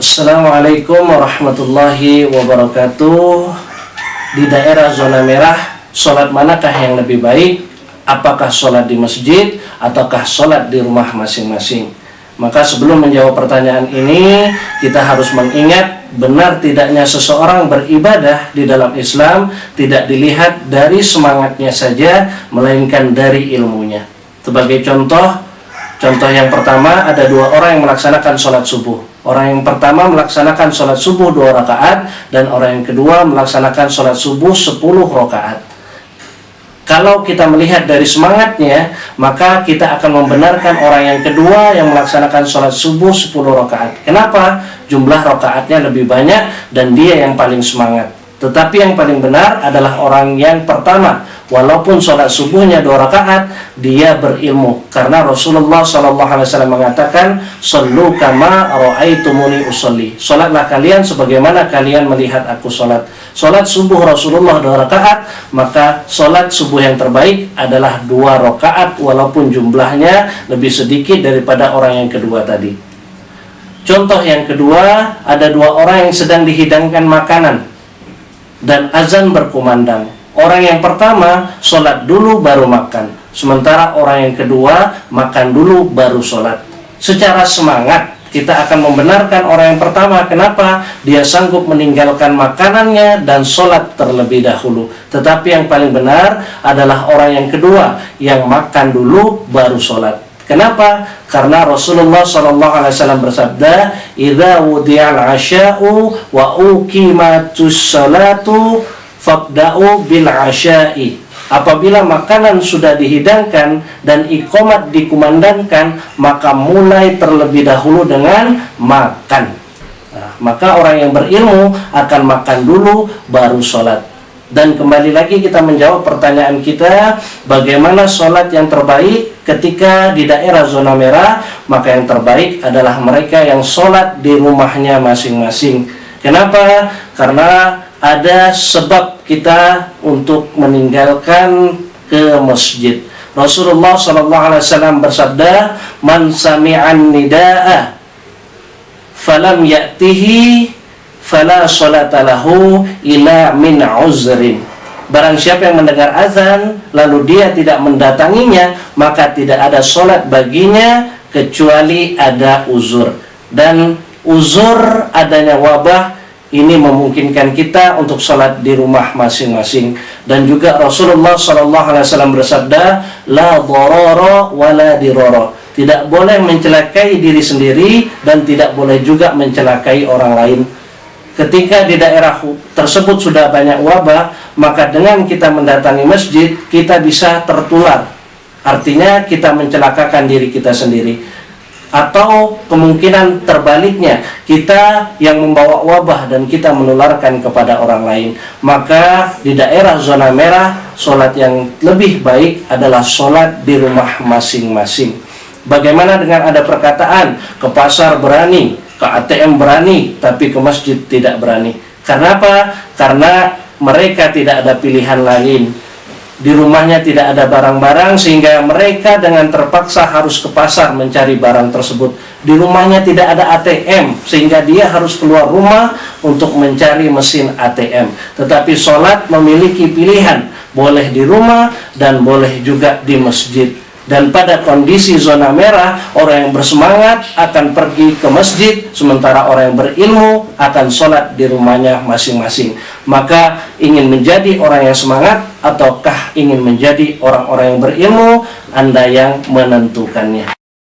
Assalamualaikum warahmatullahi wabarakatuh. Di daerah zona merah, sholat manakah yang lebih baik? Apakah sholat di masjid ataukah sholat di rumah masing-masing? Maka sebelum menjawab pertanyaan ini, kita harus mengingat benar tidaknya seseorang beribadah di dalam Islam tidak dilihat dari semangatnya saja, melainkan dari ilmunya. Sebagai contoh yang pertama, ada dua orang yang melaksanakan sholat subuh. Orang yang pertama melaksanakan sholat subuh 2 rakaat, dan orang yang kedua melaksanakan sholat subuh 10 rakaat. Kalau kita melihat dari semangatnya, maka kita akan membenarkan orang yang kedua yang melaksanakan sholat subuh 10 rakaat. Kenapa? Jumlah rakaatnya lebih banyak dan dia yang paling semangat. Tetapi yang paling benar adalah orang yang pertama. Walaupun sholat subuhnya 2 rakaat, dia berilmu. Karena Rasulullah SAW mengatakan, "Shollu kama ra'aitumuni usolli." Sholatlah kalian sebagaimana kalian melihat aku sholat. Sholat subuh Rasulullah 2 rakaat, maka sholat subuh yang terbaik adalah 2 rakaat, walaupun jumlahnya lebih sedikit daripada orang yang kedua tadi. Contoh yang kedua, ada 2 orang yang sedang dihidangkan makanan dan azan berkumandang. Orang yang pertama sholat dulu baru makan, sementara orang yang kedua makan dulu baru sholat. Secara semangat kita akan membenarkan orang yang pertama. Kenapa? Dia sanggup meninggalkan makanannya dan sholat terlebih dahulu. Tetapi yang paling benar adalah orang yang kedua, yang makan dulu baru sholat. Kenapa? Karena Rasulullah SAW bersabda, "Idza wudiyal asya'u wa uqimatus salatu fabda'u bil asya'i." Apabila makanan sudah dihidangkan dan iqamat dikumandangkan, maka mulai terlebih dahulu dengan makan. Maka orang yang berilmu akan makan dulu baru sholat. Dan kembali lagi kita menjawab pertanyaan kita, bagaimana sholat yang terbaik ketika di daerah zona merah? Maka yang terbaik adalah mereka yang sholat di rumahnya masing-masing. Kenapa? Karena ada sebab kita untuk meninggalkan ke masjid. Rasulullah SAW bersabda, "Man sami'an nida'a falam ya'tihi fala sholata lahu ila min uzrin." Barang siapa yang mendengar azan lalu dia tidak mendatanginya, maka tidak ada sholat baginya kecuali ada uzur. Dan uzur adanya wabah ini memungkinkan kita untuk sholat di rumah masing-masing. Dan juga Rasulullah SAW bersabda, "La dharara wa la dirara." Tidak boleh mencelakai diri sendiri dan tidak boleh juga mencelakai orang lain. Ketika di daerah tersebut sudah banyak wabah, maka dengan kita mendatangi masjid, kita bisa tertular. Artinya kita mencelakakan diri kita sendiri. Atau kemungkinan terbaliknya, kita yang membawa wabah dan kita menularkan kepada orang lain. Maka di daerah zona merah, sholat yang lebih baik adalah sholat di rumah masing-masing. Bagaimana dengan ada perkataan, ke pasar berani, ke ATM berani, tapi ke masjid tidak berani? Karena apa? Karena mereka tidak ada pilihan lain. Di rumahnya tidak ada barang-barang, sehingga mereka dengan terpaksa harus ke pasar mencari barang tersebut. Di rumahnya tidak ada ATM, sehingga dia harus keluar rumah untuk mencari mesin ATM. Tetapi sholat memiliki pilihan, boleh di rumah dan boleh juga di masjid. Dan pada kondisi zona merah, orang yang bersemangat akan pergi ke masjid, sementara orang yang berilmu akan sholat di rumahnya masing-masing. Maka ingin menjadi orang yang semangat ataukah ingin menjadi orang-orang yang berilmu, Anda yang menentukannya.